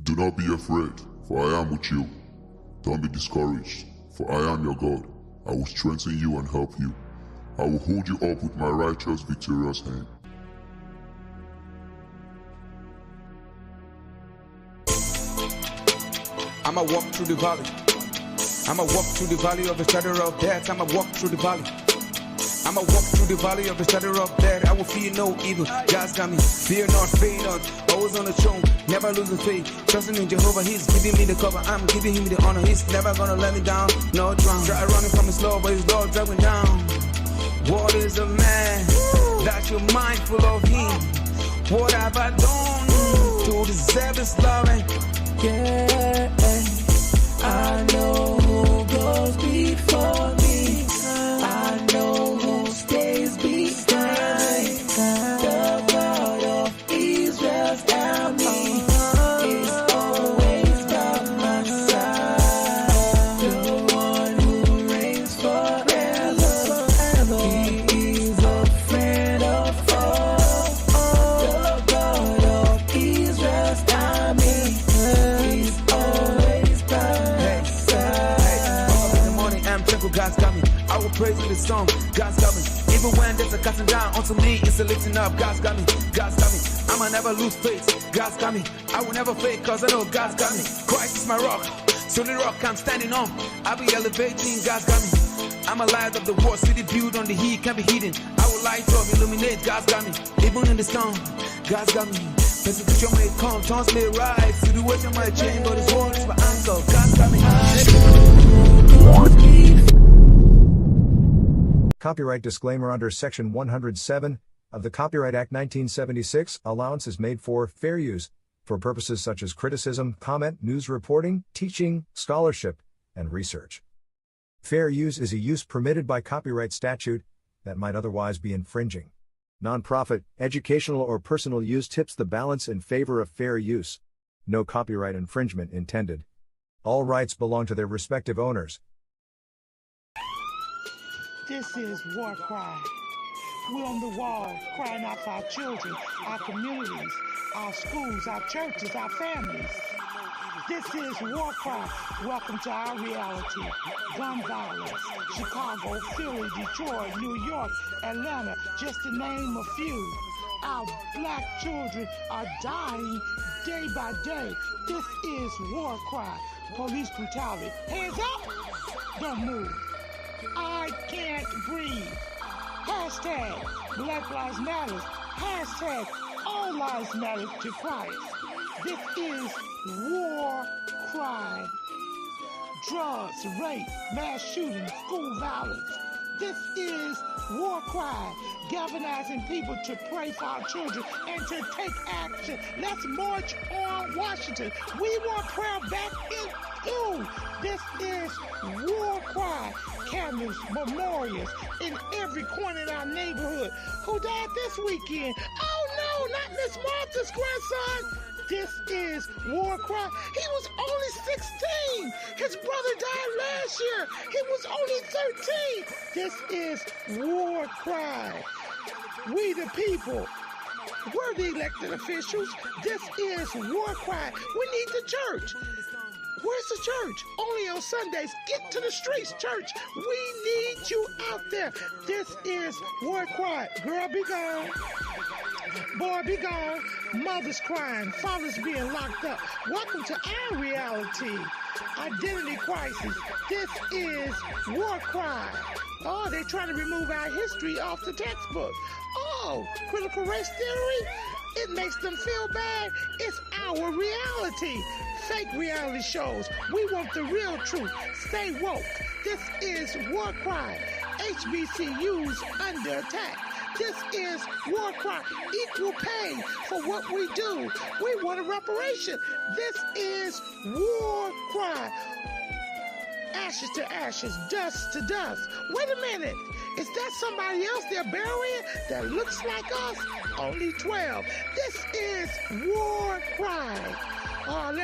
Do not be afraid, for I am with you. Don't be discouraged, for I am your God. I will strengthen you and help you. I will hold you up with my righteous, victorious hand. I'ma walk through the valley. I'ma walk through the valley of the shadow of death. I'ma walk through the valley. I'ma walk through the valley of the shadow of death. I will fear no evil. God's got me. Fear not, faint not. Always on the throne. Never losing faith. Trusting in Jehovah. He's giving me the cover. I'm giving him the honor. He's never gonna let me down. No drown. Try running from his law, but his law driving down. What is a man that you're mindful of him? What have I done to deserve his love? And yeah, I know who goes before me. I know who stays behind. The God of Israel's army is always by my side. The one who reigns forever. He is a friend of all. The God of Israel's army is always by my side. Up in the morning, I'm thankful God's got me. I will praise in the song, God's got me. Even when there's a casting down onto me, it's a lifting up. God's got me, God's got me. I'ma never lose faith, God's got me. I will never fade, cause I know God's got me. Christ is my rock, so the rock I'm standing on. I'll be elevating, God's got me. I'm a light of the world, city built on the heat, can't be hidden. I will light up, illuminate, God's got me. Even in the storm, God's got me. Persecution may come, tongues may rise, situation might change, but His word is my anchor. God's got me. Copyright disclaimer. Under Section 107 of the Copyright Act 1976, allowance is made for fair use for purposes such as criticism, comment, news reporting, teaching, scholarship, and research. Fair use is a use permitted by copyright statute that might otherwise be infringing. Nonprofit, educational, or personal use tips the balance in favor of fair use. No copyright infringement intended. All rights belong to their respective owners. This is War Cry. We're on the wall crying out for our children, our communities, our schools, our churches, our families. This is War Cry. Welcome to our reality. Gun violence. Chicago, Philly, Detroit, New York, Atlanta, just to name a few. Our black children are dying day by day. This is War Cry. Police brutality. Hands up! Don't move. I can't breathe. Hashtag Black Lives Matter. Hashtag All Lives Matter to Christ. This is War Cry. Drugs, rape, mass shootings, school violence. This is War Cry. Galvanizing people to pray for our children and to take action. Let's march on Washington. We want prayer back in school. This is War Cry. Cameras, memorials in every corner in our neighborhood. Who died this weekend? Oh no, not Miss Martha's grandson. This is War Cry. He was only 16. His brother died last year. He was only 13. This is War Cry. We the people. We're the elected officials. This is War Cry. We need the church. Where's the church? Only on Sundays. Get to the streets, church. We need you out there. This is War Cry. Girl, be gone. Boy, be gone. Mothers crying. Fathers being locked up. Welcome to our reality. Identity crisis. This is War Cry. Oh, they're trying to remove our history off the textbook. Oh, critical race theory? It makes them feel bad. It's our reality. Fake reality shows. We want the real truth. Stay woke. This is War Cry. HBCUs under attack. This is War Cry. Equal pay for what we do. We want a reparation. This is War Cry. Ashes to ashes, dust to dust. Wait a minute. Is that somebody else they're burying that looks like us? Only 12. This is War Cry.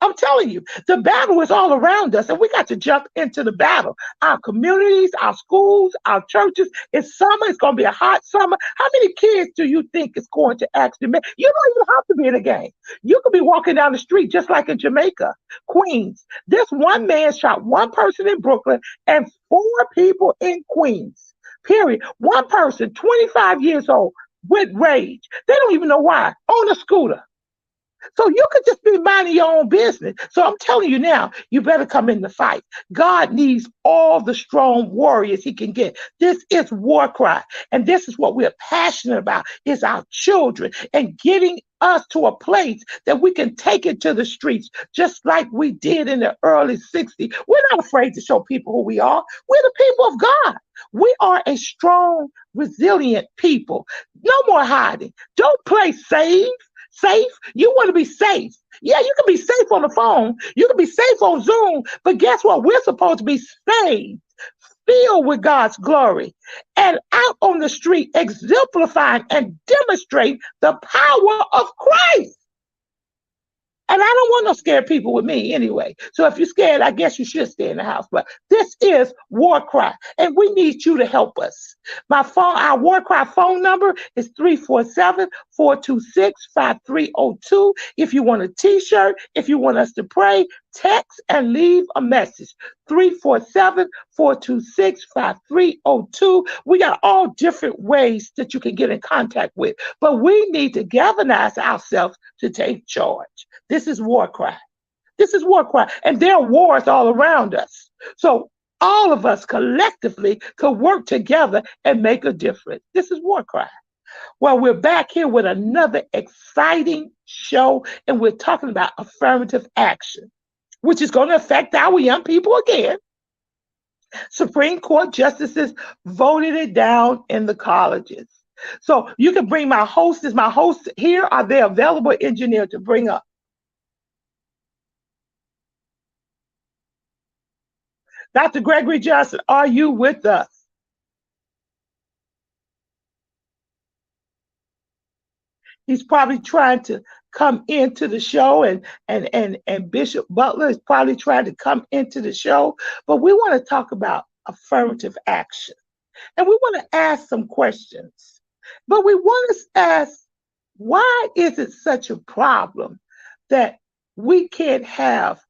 I'm telling you, the battle is all around us, and we got to jump into the battle. Our communities, our schools, our churches. It's summer. It's going to be a hot summer. How many kids do you think is going to actually make? You don't even have to be in a game. You could be walking down the street just like in Jamaica, Queens. This one man shot one person in Brooklyn and 4 people in Queens. Period. One person, 25 years old, with rage. They don't even know why. On a scooter. So you could just be minding your own business. So I'm telling you now, you better come in the fight. God needs all the strong warriors he can get. This is war cry. And this is what we're passionate about, is our children and getting us to a place that we can take it to the streets, just like we did in the early 60s. We're not afraid to show people who we are. We're the people of God. We are a strong, resilient people. No more hiding. Don't play safe. You want to be safe. Yeah, you can be safe on the phone. You can be safe on Zoom. But guess what? We're supposed to be saved, filled with God's glory, and out on the street exemplifying and demonstrating the power of Christ. And I don't want no scared people with me anyway. So if you're scared, I guess you should stay in the house. But this is War Cry, and we need you to help us. Our War Cry phone number is 347-426-5302. If you want a t-shirt, if you want us to pray, text and leave a message. 347-426-5302. We got all different ways that you can get in contact with, but we need to galvanize ourselves to take charge. This is War Cry. This is War Cry. And there are wars all around us. So all of us collectively could work together and make a difference. This is War Cry. Well, we're back here with another exciting show, and we're talking about affirmative action, which is going to affect our young people again. Supreme Court justices voted it down in the colleges. So you can bring my host. Is my host here? Are they available, engineer, to bring up? Dr. Gregory Johnson, are you with us? He's probably trying to come into the show, and Bishop Butler is probably trying to come into the show. But we want to talk about affirmative action, and we want to ask some questions. But we want to ask, why is it such a problem that we can't have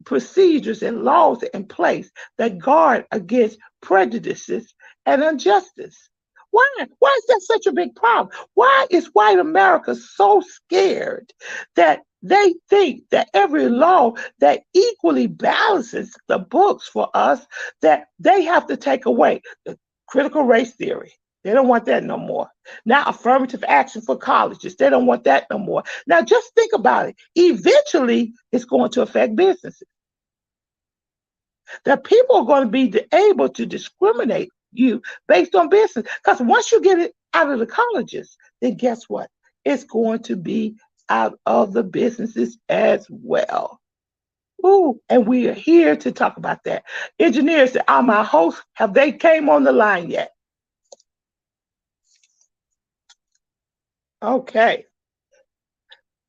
procedures and laws in place that guard against prejudices and injustice? Why is that such a big problem? Why is white America so scared that they think that every law that equally balances the books for us, that they have to take away? The critical race theory, they don't want that no more. Now, affirmative action for colleges, they don't want that no more. Now, just think about it. Eventually, it's going to affect businesses. That people are going to be able to discriminate you based on business. Because once you get it out of the colleges, then guess what? It's going to be out of the businesses as well. Ooh, and we are here to talk about that. Engineers that are my hosts, have they came on the line yet? Okay.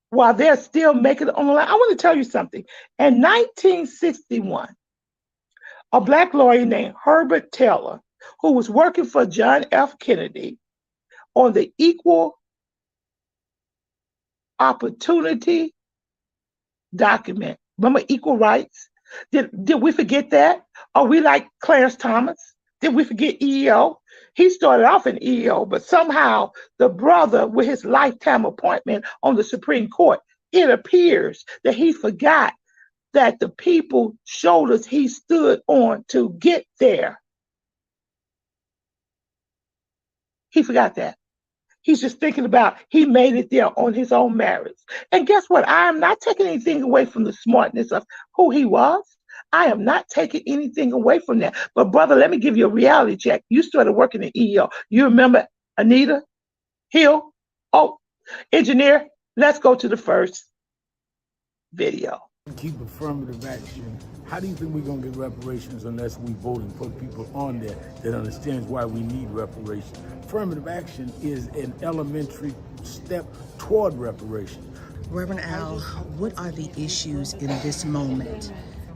While they're still making it on the line, I want to tell you something. In 1961, a Black lawyer named Herbert Taylor, who was working for John F. Kennedy on the Equal Opportunity document. Remember equal rights? Did we forget that? Are we like Clarence Thomas? Did we forget EEO? He started off in EEO, but somehow the brother with his lifetime appointment on the Supreme Court, it appears that he forgot that the people shoulders he stood on to get there. He forgot that. He's just thinking about he made it there on his own merits. And guess what? I am not taking anything away from the smartness of who he was. I am not taking anything away from that. But brother, let me give you a reality check. You started working in EEO. You remember Anita Hill? Oh, engineer, let's go to the first video. Keep affirmative action. How do you think we're going to get reparations unless we vote and put people on there that understands why we need reparations? Affirmative action is an elementary step toward reparations. Reverend Al, what are the issues in this moment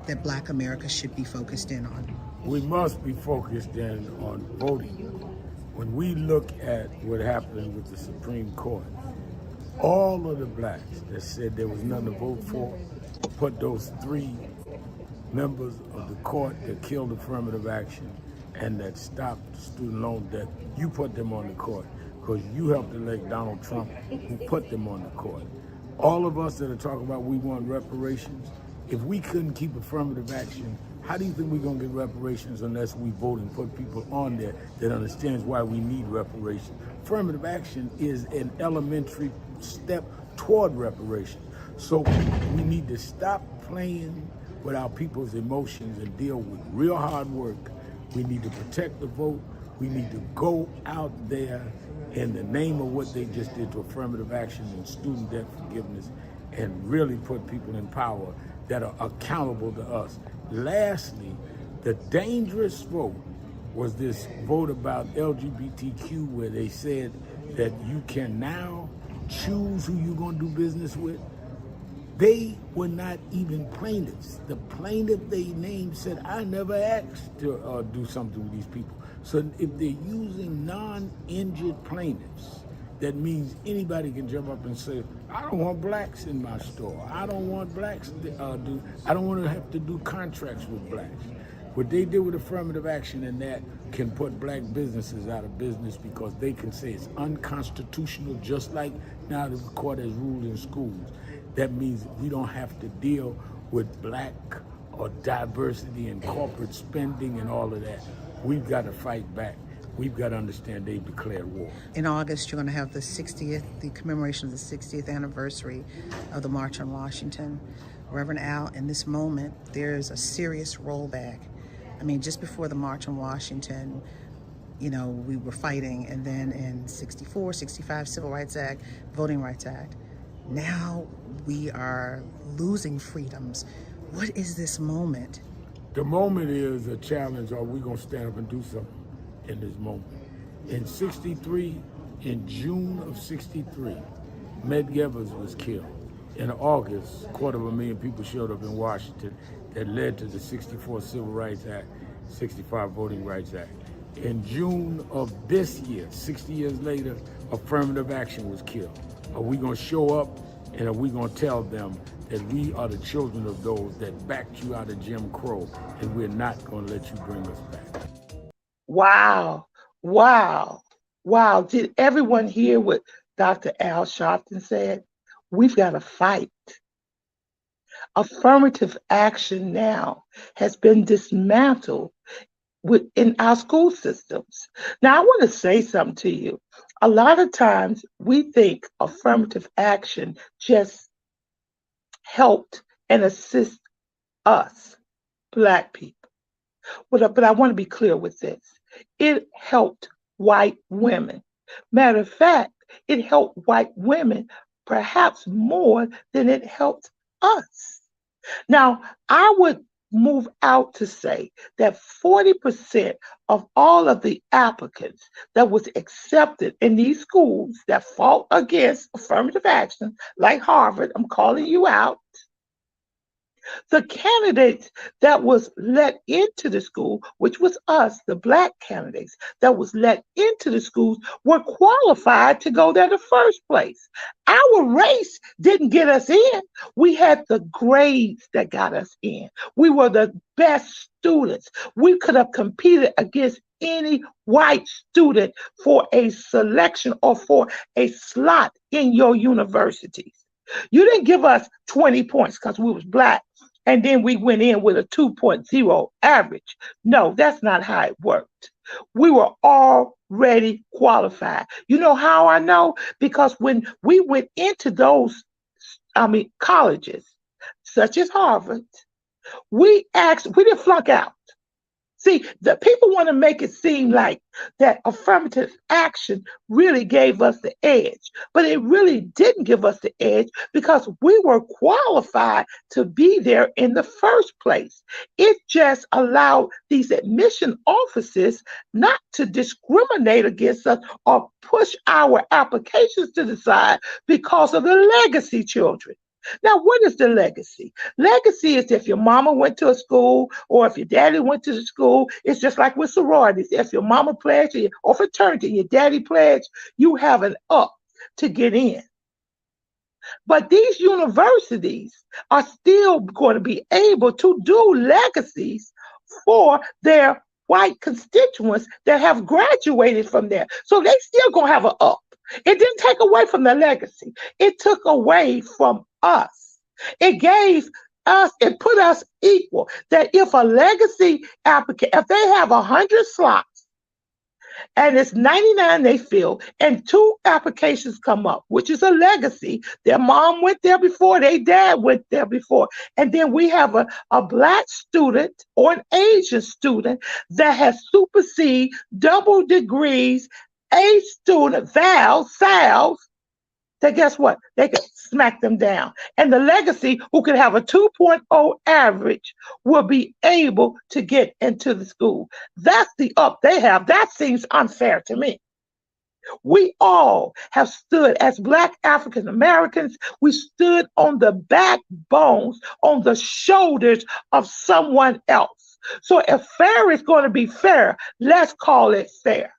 that Black America should be focused in on? We must be focused in on voting. When we look at what happened with the Supreme Court, all of the blacks that said there was nothing to vote for put those 3 members of the court that killed affirmative action and that stopped student loan debt, you put them on the court because you helped elect Donald Trump, who put them on the court. All of us that are talking about we want reparations, if we couldn't keep affirmative action, how do you think we're going to get reparations unless we vote and put people on there that understands why we need reparations? Affirmative action is an elementary step toward reparations. So we need to stop playing with our people's emotions and deal with real hard work. We need to protect the vote. We need to go out there in the name of what they just did to affirmative action and student debt forgiveness and really put people in power that are accountable to us. Lastly, the dangerous vote was this vote about LGBTQ where they said that you can now choose who you're going to do business with. They were not even plaintiffs. The plaintiff they named said, I never asked to do something with these people. So if they're using non-injured plaintiffs, that means anybody can jump up and say, I don't want blacks in my store. I don't want blacks to I don't want to have to do contracts with blacks. What they did with affirmative action and that can put black businesses out of business because they can say it's unconstitutional, just like now the court has ruled in schools. That means we don't have to deal with black or diversity and corporate spending and all of that. We've got to fight back. We've got to understand they've declared war. In August, you're going to have the commemoration of the 60th anniversary of the March on Washington. Reverend Al, in this moment, there's a serious rollback. I mean, just before the March on Washington, you know, we were fighting, and then in 64, 65, Civil Rights Act, Voting Rights Act. Now we are losing freedoms. What is this moment? The moment is a challenge. Are we going to stand up and do something in this moment? In 63, in June of 63, Medgar Evers was killed. In August, 250,000 people showed up in Washington that led to the 64 Civil Rights Act, 65 Voting Rights Act. In June of this year, 60 years later, affirmative action was killed. Are we going to show up and are we going to tell them that we are the children of those that backed you out of Jim Crow and we're not going to let you bring us back? Wow, wow, wow. Did everyone hear what Dr. Al Sharpton said? We've got to fight. Affirmative action now has been dismantled in our school systems. Now, I want to say something to you. A lot of times we think affirmative action just helped and assist us, Black people. But I want to be clear with this. It helped white women. Matter of fact, it helped white women perhaps more than it helped us. Now, I would move out to say that 40% of all of the applicants that was accepted in these schools that fought against affirmative action, like Harvard, I'm calling you out, the candidates that was let into the school, which was us, the Black candidates that was let into the schools, were qualified to go there in the first place. Our race didn't get us in. We had the grades that got us in. We were the best students. We could have competed against any white student for a selection or for a slot in your universities. You didn't give us 20 points because we was Black, and then we went in with a 2.0 average. No, that's not how it worked. We were already qualified. You know how I know? Because when we went into those, colleges, such as Harvard, we didn't flunk out. See, the people want to make it seem like that affirmative action really gave us the edge, but it really didn't give us the edge because we were qualified to be there in the first place. It just allowed these admission offices not to discriminate against us or push our applications to the side because of the legacy children. Now, what is the legacy? Legacy is if your mama went to a school or if your daddy went to the school. It's just like with sororities. If your mama pledged or fraternity, your daddy pledged, you have an up to get in. But these universities are still going to be able to do legacies for their white constituents that have graduated from there. So they still going to have an up. It didn't take away from the legacy. It took away from us. It gave us, it put us equal. That if a legacy applicant, if they have 100 slots and it's 99 they fill and 2 applications come up, which is a legacy. Their mom went there before, their dad went there before. And then we have a Black student or an Asian student that has superseded double degrees, a student, SALs, that guess what? They could smack them down. And the legacy, who could have a 2.0 average, will be able to get into the school. That's the up they have. That seems unfair to me. We all have stood as Black African Americans. We stood on the backbones, on the shoulders of someone else. So if fair is going to be fair, let's call it fair.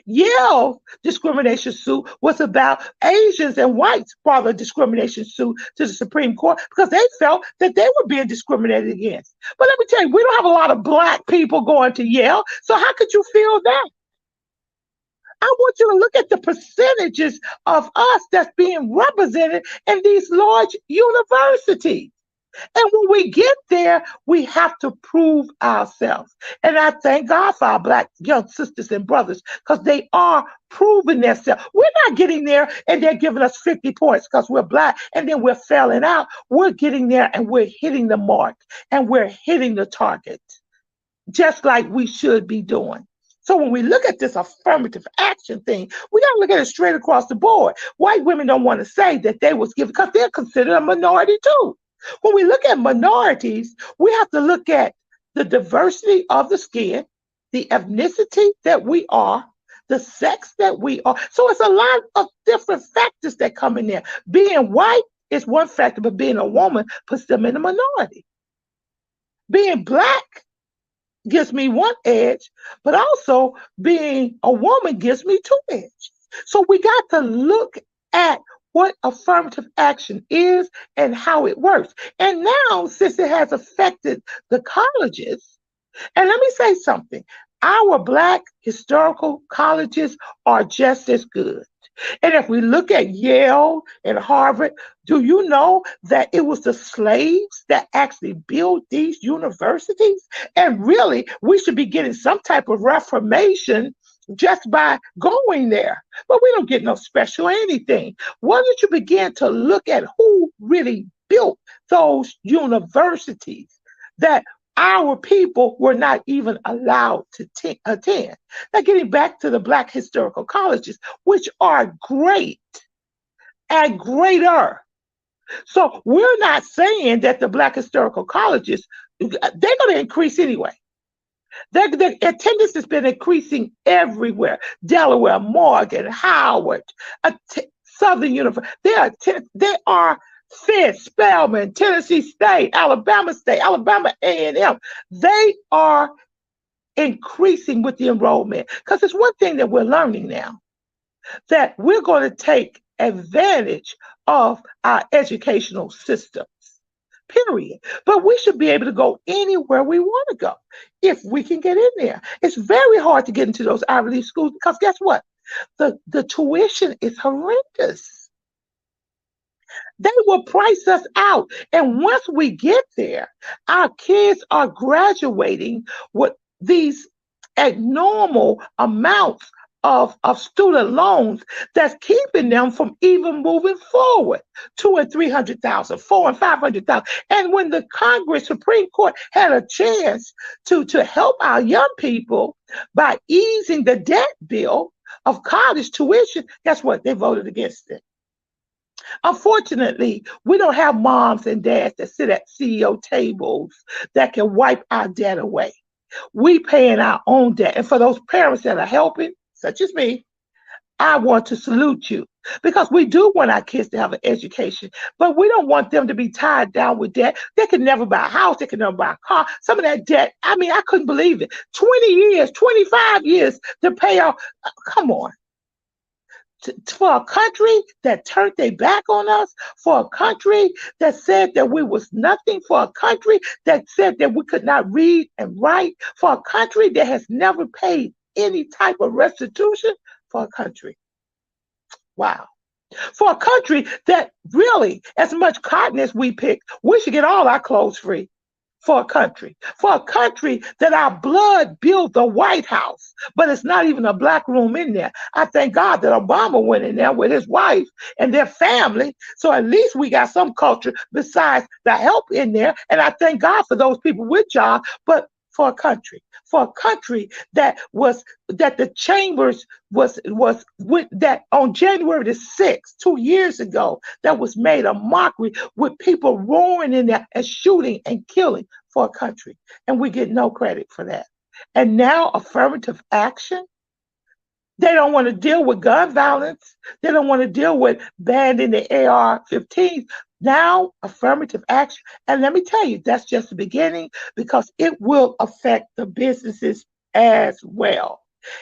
Yale's discrimination suit was about Asians and whites brought a discrimination suit to the Supreme Court because they felt that they were being discriminated against. But let me tell you, we don't have a lot of Black people going to Yale, so how could you feel that? I want you to look at the percentages of us that's being represented in these large universities. And when we get there, we have to prove ourselves. And I thank God for our Black young sisters and brothers because they are proving themselves. We're not getting there and they're giving us 50 points because we're Black and then we're failing out. We're getting there and we're hitting the mark and we're hitting the target, just like we should be doing. So when we look at this affirmative action thing, we got to look at it straight across the board. White women don't want to say that they was given because they're considered a minority too. When we look at minorities, we have to look at the diversity of the skin, the ethnicity that we are, the sex that we are. So it's a lot of different factors that come in there. Being white is one factor, but being a woman puts them in a minority. Being Black gives me one edge, but also being a woman gives me 2 edges. So we got to look at what affirmative action is and how it works. And now, since it has affected the colleges, and let me say something, our Black historical colleges are just as good. And if we look at Yale and Harvard, do you know that it was the slaves that actually built these universities? And really, we should be getting some type of reformation just by going there. But we don't get no special anything. Why don't you begin to look at who really built those universities that our people were not even allowed to attend? Now, getting back to the Black historical colleges, which are great and greater. So we're not saying that the Black historical colleges, they're going to increase anyway. The attendance has been increasing everywhere. Delaware, Morgan, Howard, Southern University. They are Fisk, Spelman, Tennessee State, Alabama A&M. They are increasing with the enrollment. Because it's one thing that we're learning now, that we're going to take advantage of our educational systems. Period. But we should be able to go anywhere we want to go if we can get in there. It's very hard to get into those Ivy League schools because guess what? The tuition is horrendous. They will price us out. And once we get there, our kids are graduating with these abnormal amounts of student loans that's keeping them from even moving forward. 2 and 300,000, 4 and 500,000. And when the Congress, Supreme Court had a chance to help our young people by easing the debt bill of college tuition, guess what? They voted against it. Unfortunately, we don't have moms and dads that sit at CEO tables that can wipe our debt away. We paying our own debt. And for those parents that are helping, such as me, I want to salute you because we do want our kids to have an education, but we don't want them to be tied down with debt. They can never buy a house. They can never buy a car. Some of that debt, I mean, I couldn't believe it. 20 years, 25 years to pay off. Come on. For a country that turned their back on us, for a country that said that we was nothing, for a country that said that we could not read and write, for a country that has never paid any type of restitution, for a country. Wow. For a country that really, as much cotton as we pick, we should get all our clothes free. For a country that our blood built the White House, but it's not even a black room in there. I thank God that Obama went in there with his wife and their family. So at least we got some culture besides the help in there. And I thank God for those people with jobs, but for a country that the chambers was with that on January the 6th, 2 years ago, that was made a mockery with people roaring in there and shooting and killing for a country. And we get no credit for that. And now affirmative action. They don't want to deal with gun violence. They don't want to deal with banning the AR-15s. Now, affirmative action. And let me tell you, that's just the beginning because it will affect the businesses as well.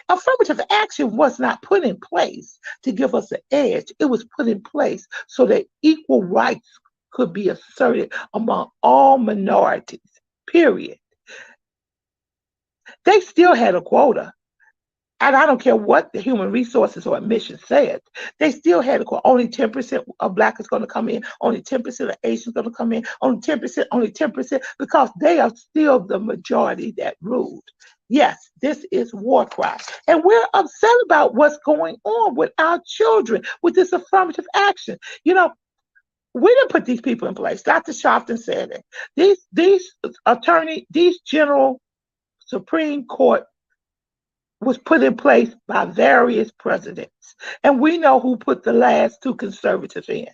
Affirmative action was not put in place to give us an edge. It was put in place so that equal rights could be asserted among all minorities, period. They still had a quota. And I don't care what the human resources or admission said. They still had only 10% of black is going to come in, only 10% of Asians going to come in, only 10%, because they are still the majority that ruled. Yes, this is war cry. And we're upset about what's going on with our children with this affirmative action. You know, we didn't put these people in place. Dr. Sharpton said it. These general Supreme Court was put in place by various presidents. And we know who put the last two conservatives in.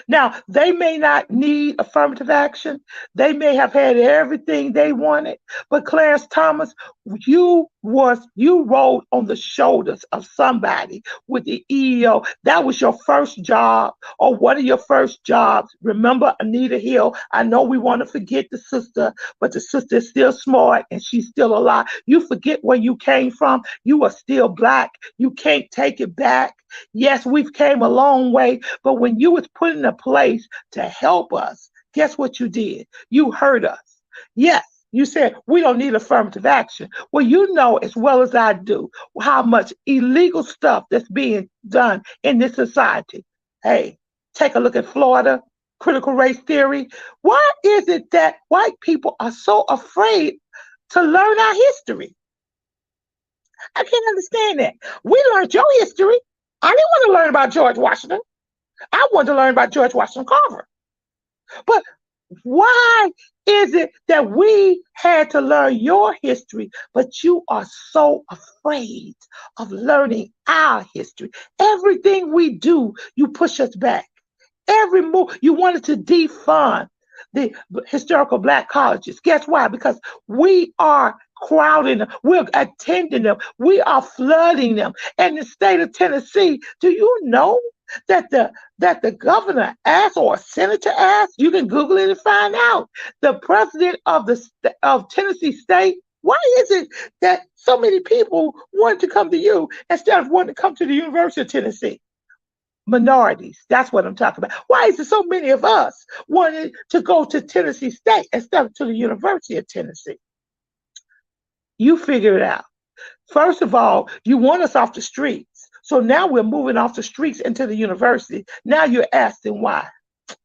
Now, they may not need affirmative action. They may have had everything they wanted. But Clarence Thomas, you rolled on the shoulders of somebody with the EEO. That was your first job or one of your first jobs. Remember Anita Hill? I know we want to forget the sister, but the sister is still smart and she's still alive. You forget where you came from. You are still black. You can't take it back. Yes, we've came a long way, but when you was put in a place to help us, guess what you did? You hurt us. Yes, you said we don't need affirmative action. Well, you know as well as I do how much illegal stuff that's being done in this society. Hey, take a look at Florida, critical race theory. Why is it that white people are so afraid to learn our history? I can't understand that. We learned your history. I didn't want to learn about George Washington. I wanted to learn about George Washington Carver. But why is it that we had to learn your history, but you are so afraid of learning our history? Everything we do, you push us back. Every move, you wanted to defund the historical black colleges. Guess why? Because we are crowding them, we're attending them, we are flooding them. And the state of Tennessee, do you know that the governor asked or a senator asked? You can Google it and find out. The president of Tennessee State, why is it that so many people want to come to you instead of wanting to come to the University of Tennessee? Minorities, that's what I'm talking about. Why is it so many of us wanted to go to Tennessee State instead of to the University of Tennessee? You figure it out. First of all, you want us off the streets. So now we're moving off the streets into the university. Now you're asking why.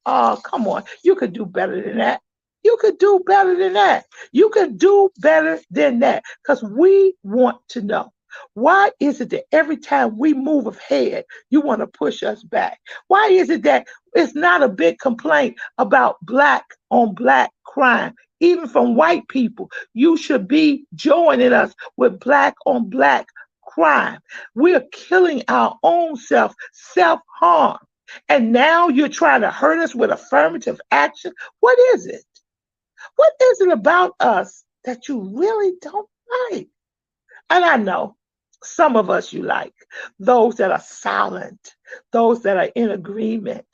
Oh, come on. You could do better than that. You could do better than that. You could do better than that because we want to know. Why is it that every time we move ahead, you want to push us back? Why is it that it's not a big complaint about black on black crime? Even from white people, you should be joining us with black on black crime. We're killing our own self-harm. And now you're trying to hurt us with affirmative action. What is it? What is it about us that you really don't like? And I know some of us you like, those that are silent, those that are in agreement,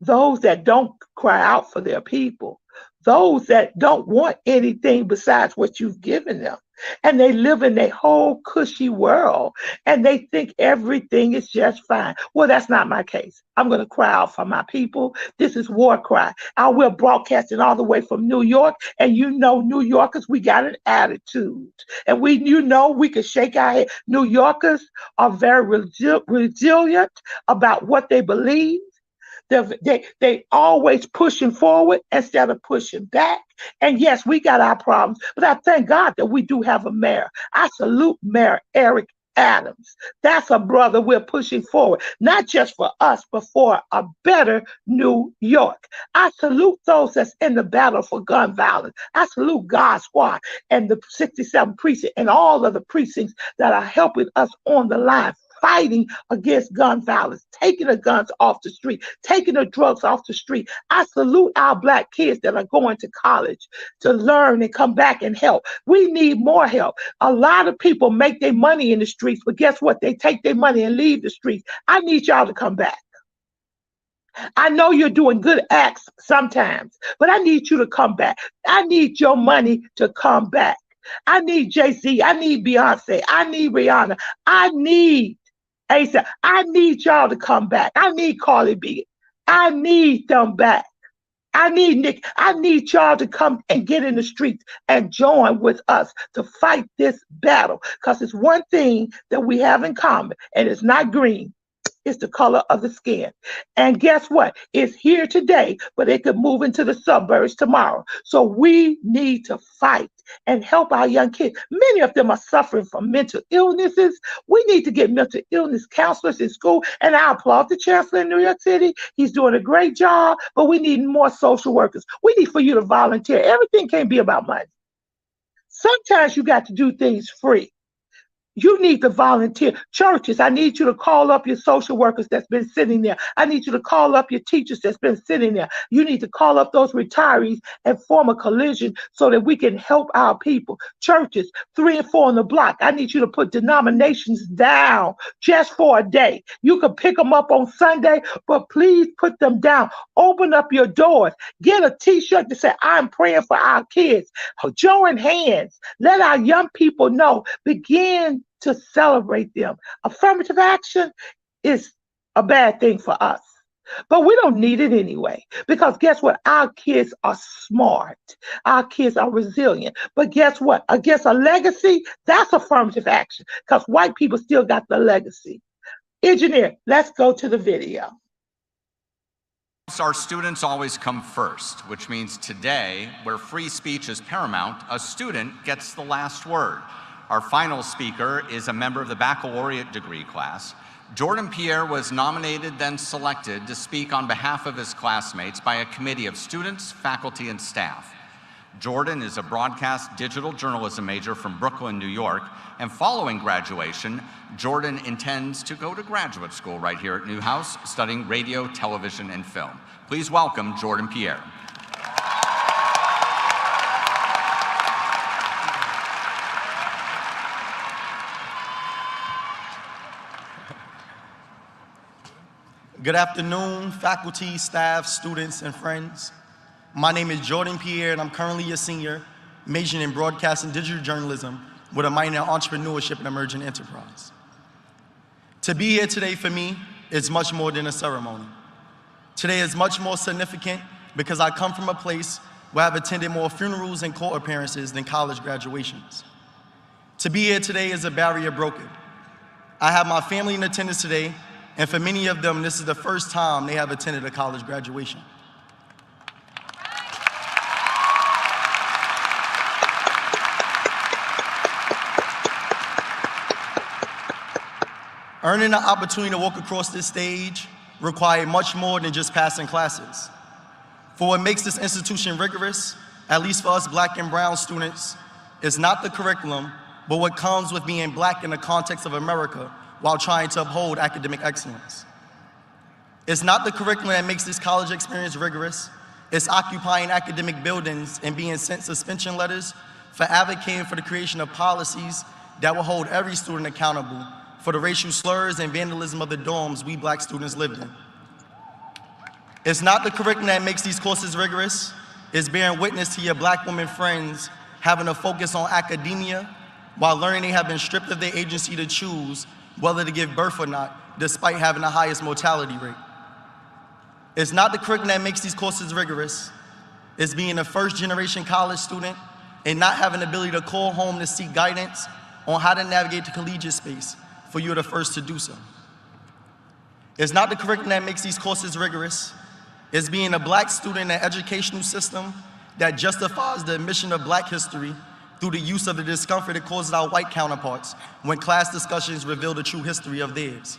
those that don't cry out for their people, those that don't want anything besides what you've given them. And they live in their whole cushy world and they think everything is just fine. Well, that's not my case. I'm going to cry out for my people. This is War Cry. We're broadcasting all the way from New York. And you know, New Yorkers, we got an attitude. And we can shake our head. New Yorkers are very resilient about what they believe. They always pushing forward instead of pushing back. And yes, we got our problems, but I thank God that we do have a mayor. I salute Mayor Eric Adams. That's a brother we're pushing forward, not just for us, but for a better New York. I salute those that's in the battle for gun violence. I salute God Squad and the 67 precinct and all of the precincts that are helping us on the line, fighting against gun violence, taking the guns off the street, taking the drugs off the street. I salute our black kids that are going to college to learn and come back and help. We need more help. A lot of people make their money in the streets, but guess what? They take their money and leave the streets. I need y'all to come back. I know you're doing good acts sometimes, but I need you to come back. I need your money to come back. I need Jay-Z. I need Beyonce. I need Rihanna. I need ASAP. I need y'all to come back. I need Carly B. I need them back. I need Nick. I need y'all to come and get in the streets and join with us to fight this battle. Because it's one thing that we have in common, and it's not green. It's the color of the skin. And guess what? It's here today, but it could move into the suburbs tomorrow. So we need to fight and help our young kids. Many of them are suffering from mental illnesses. We need to get mental illness counselors in school. And I applaud the chancellor in New York City. He's doing a great job, but we need more social workers. We need for you to volunteer. Everything can't be about money. Sometimes you got to do things free. You need to volunteer. Churches, I need you to call up your social workers that's been sitting there. I need you to call up your teachers that's been sitting there. You need to call up those retirees and form a coalition so that we can help our people. Churches, 3 and 4 on the block. I need you to put denominations down just for a day. You can pick them up on Sunday, but please put them down. Open up your doors. Get a t-shirt that says, I'm praying for our kids. Join hands. Let our young people know. Begin to celebrate them. Affirmative action is a bad thing for us, but we don't need it anyway, because guess what? Our kids are smart. Our kids are resilient. But guess what? Against a legacy, that's affirmative action, because white people still got the legacy. Engineer, let's go to the video. Our students always come first, which means today, where free speech is paramount, a student gets the last word. Our final speaker is a member of the baccalaureate degree class. Jordan Pierre was nominated, then selected to speak on behalf of his classmates by a committee of students, faculty, and staff. Jordan is a broadcast digital journalism major from Brooklyn, New York, and following graduation, Jordan intends to go to graduate school right here at Newhouse, studying radio, television, and film. Please welcome Jordan Pierre. Good afternoon, faculty, staff, students, and friends. My name is Jordan Pierre, and I'm currently a senior, majoring in broadcast and digital journalism with a minor in entrepreneurship and emerging enterprise. To be here today for me is much more than a ceremony. Today is much more significant because I come from a place where I've attended more funerals and court appearances than college graduations. To be here today is a barrier broken. I have my family in attendance today, and for many of them, this is the first time they have attended a college graduation. Earning the opportunity to walk across this stage required much more than just passing classes. For what makes this institution rigorous, at least for us Black and brown students, is not the curriculum, but what comes with being Black in the context of America while trying to uphold academic excellence. It's not the curriculum that makes this college experience rigorous. It's occupying academic buildings and being sent suspension letters for advocating for the creation of policies that will hold every student accountable for the racial slurs and vandalism of the dorms we Black students lived in. It's not the curriculum that makes these courses rigorous. It's bearing witness to your Black women friends having a focus on academia while learning they have been stripped of their agency to choose whether to give birth or not, despite having the highest mortality rate. It's not the curriculum that makes these courses rigorous. It's being a first-generation college student and not having the ability to call home to seek guidance on how to navigate the collegiate space for you're the first to do so. It's not the curriculum that makes these courses rigorous. It's being a Black student in an educational system that justifies the omission of Black history through the use of the discomfort it causes our white counterparts when class discussions reveal the true history of theirs.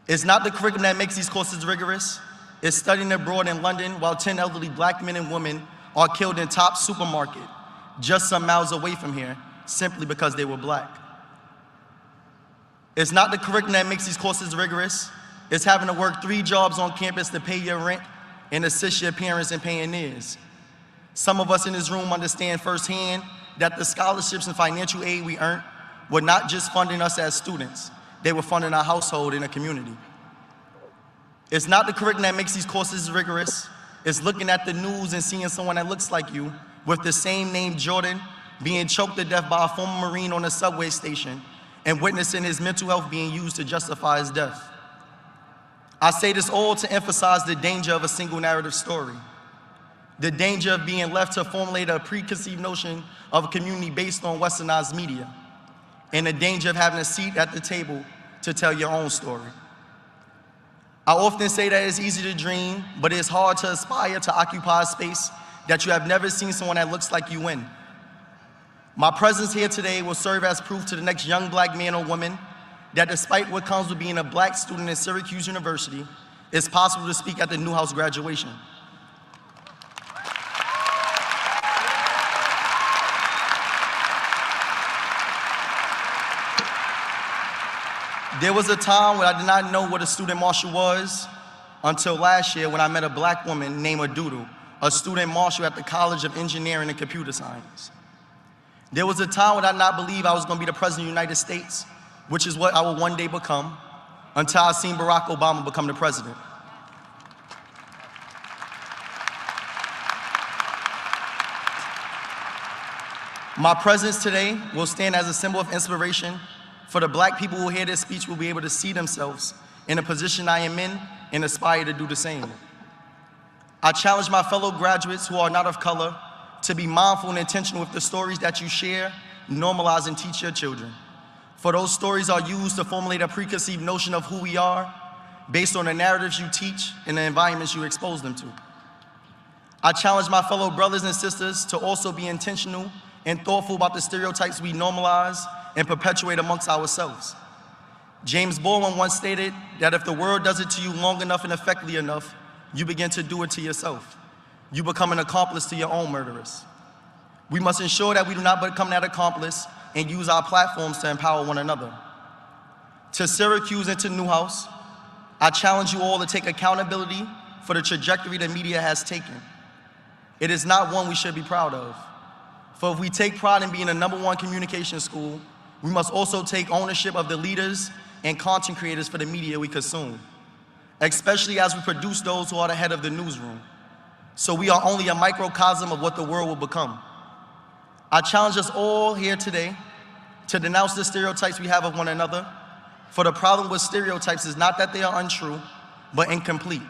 It's not the curriculum that makes these courses rigorous. It's studying abroad in London while 10 elderly Black men and women are killed in Top supermarket just some miles away from here simply because they were Black. It's not the curriculum that makes these courses rigorous. It's having to work 3 jobs on campus to pay your rent and assist your parents in paying theirs. Some of us in this room understand firsthand that the scholarships and financial aid we earned were not just funding us as students, they were funding our household and a community. It's not the curriculum that makes these courses rigorous. It's looking at the news and seeing someone that looks like you with the same name, Jordan, being choked to death by a former Marine on a subway station and witnessing his mental health being used to justify his death. I say this all to emphasize the danger of a single narrative story, the danger of being left to formulate a preconceived notion of a community based on westernized media, and the danger of having a seat at the table to tell your own story. I often say that it's easy to dream, but it's hard to aspire to occupy a space that you have never seen someone that looks like you in. My presence here today will serve as proof to the next young Black man or woman that despite what comes with being a Black student at Syracuse University, it's possible to speak at the Newhouse graduation. There was a time when I did not know what a student marshal was until last year when I met a Black woman named Adudu, a student marshal at the College of Engineering and Computer Science. There was a time when I did not believe I was going to be the President of the United States, which is what I will one day become, until I seen Barack Obama become the president. My presence today will stand as a symbol of inspiration for the Black people who hear this speech will be able to see themselves in the position I am in and aspire to do the same. I challenge my fellow graduates who are not of color to be mindful and intentional with the stories that you share, normalize, and teach your children. For those stories are used to formulate a preconceived notion of who we are based on the narratives you teach and the environments you expose them to. I challenge my fellow brothers and sisters to also be intentional and thoughtful about the stereotypes we normalize and perpetuate amongst ourselves. James Baldwin once stated that if the world does it to you long enough and effectively enough, you begin to do it to yourself. You become an accomplice to your own murderers. We must ensure that we do not become that accomplice and use our platforms to empower one another. To Syracuse and to Newhouse, I challenge you all to take accountability for the trajectory the media has taken. It is not one we should be proud of. For if we take pride in being the #1 communication school, we must also take ownership of the leaders and content creators for the media we consume, especially as we produce those who are the head of the newsroom. So we are only a microcosm of what the world will become. I challenge us all here today to denounce the stereotypes we have of one another, for the problem with stereotypes is not that they are untrue, but incomplete.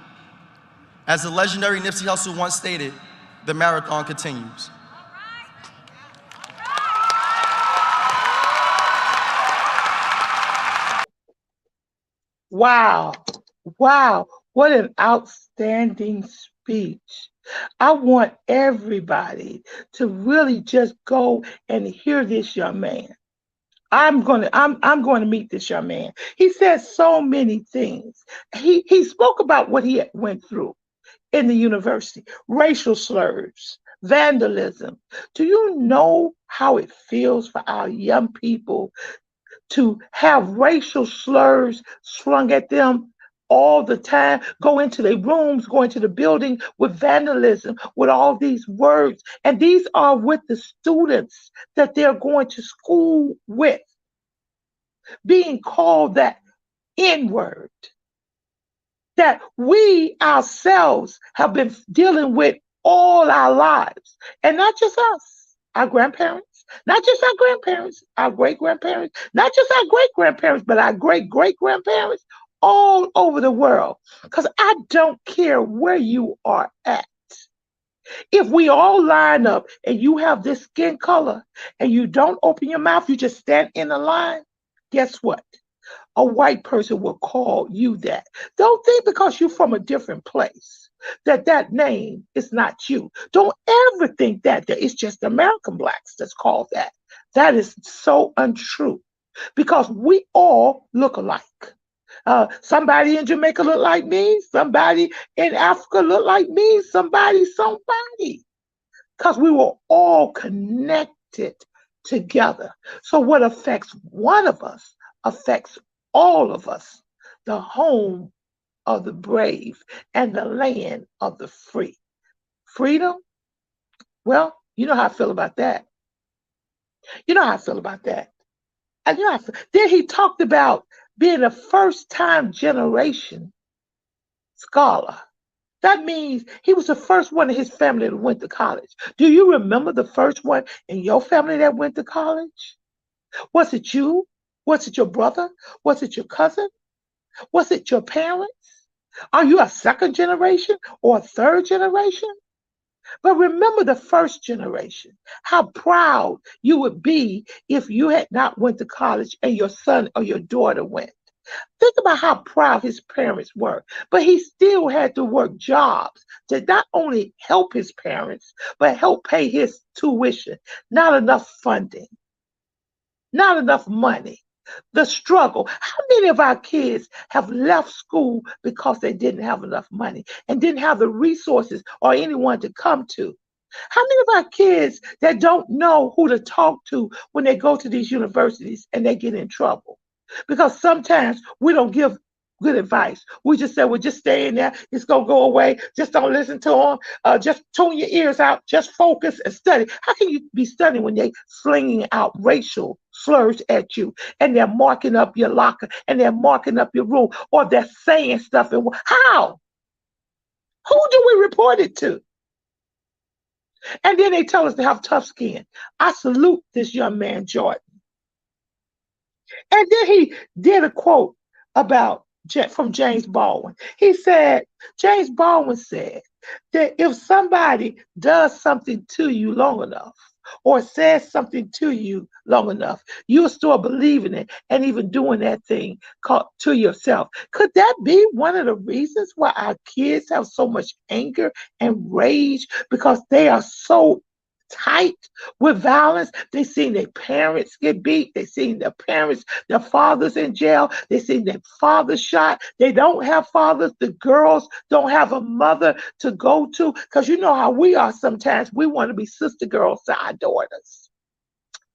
As the legendary Nipsey Hussle once stated, the marathon continues. Wow. Wow. What an outstanding speech. I want everybody to really just go and hear this young man. I'm going to meet this young man. He said so many things. He spoke about what he went through in the university, racial slurs, vandalism. Do you know how it feels for our young people to have racial slurs slung at them all the time, go into their rooms, go into the building with vandalism, with all these words? And these are with the students that they're going to school with, being called that N word that we ourselves have been dealing with all our lives. And not just us, our grandparents, not just our grandparents, our great grandparents, not just our great grandparents, but our great great grandparents all over the world. Because I don't care where you are at. If we all line up and you have this skin color and you don't open your mouth, you just stand in a line, guess what? A white person will call you that. Don't think because you're from a different place that that name is not you. Don't ever think that it's just American blacks that's called that. That is so untrue because we all look alike. Somebody in Jamaica look like me. Somebody in Africa look like me. Somebody. Because we were all connected together. So what affects one of us affects all of us, the home of the brave and the land of the free. Freedom? Well, you know how I feel about that. You know how I feel about that. And you know how I feel. Then he talked about being a first-time generation scholar. That means he was the first one in his family that went to college. Do you remember the first one in your family that went to college? Was it you? Was it your brother? Was it your cousin? Was it your parents? Are you a second generation or a third generation? But remember the first generation, how proud you would be if you had not went to college and your son or your daughter went. Think about how proud his parents were. But he still had to work jobs to not only help his parents, but help pay his tuition. Not enough funding, not enough money. The struggle. How many of our kids have left school because they didn't have enough money and didn't have the resources or anyone to come to? How many of our kids that don't know who to talk to when they go to these universities and they get in trouble? Because sometimes we don't give good advice. We just say, well, just stay in there. It's going to go away. Just don't listen to them. Just tune your ears out. Just focus and study. How can you be studying when they're slinging out racial slurs at you and they're marking up your locker and they're marking up your room or they're saying stuff? And how? Who do we report it to? And then they tell us to have tough skin. I salute this young man, Jordan. And then he did a quote about from James Baldwin. He said, James Baldwin said that if somebody does something to you long enough or says something to you long enough, you'll start believing it and even doing that thing to yourself. Could that be one of the reasons why our kids have so much anger and rage? Because they are so tight with violence. They seen their parents get beat. They seen their parents, their fathers in jail. They seen their fathers shot. They don't have fathers. The girls don't have a mother to go to. Because you know how we are sometimes. We want to be sister girls to our daughters.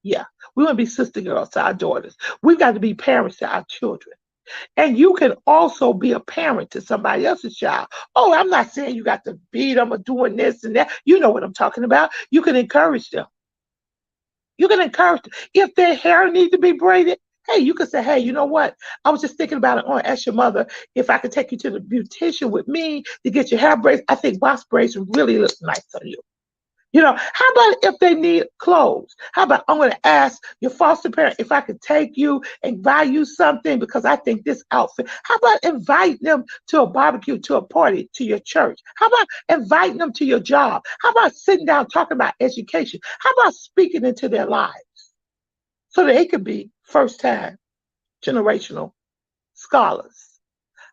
Yeah, we want to be sister girls to our daughters. We've got to be parents to our children. And you can also be a parent to somebody else's child. Oh, I'm not saying you got to beat them or doing this and that. You know what I'm talking about. You can encourage them. You can encourage them. If their hair needs to be braided, hey, you can say, hey, you know what? I was just thinking about it. I want to ask your mother if I could take you to the beautician with me to get your hair braids. I think box braids really look nice on you. You know, how about if they need clothes? How about I'm going to ask your foster parent if I could take you and buy you something because I think this outfit. How about inviting them to a barbecue, to a party, to your church? How about inviting them to your job? How about sitting down talking about education? How about speaking into their lives so that they could be first-time generational scholars?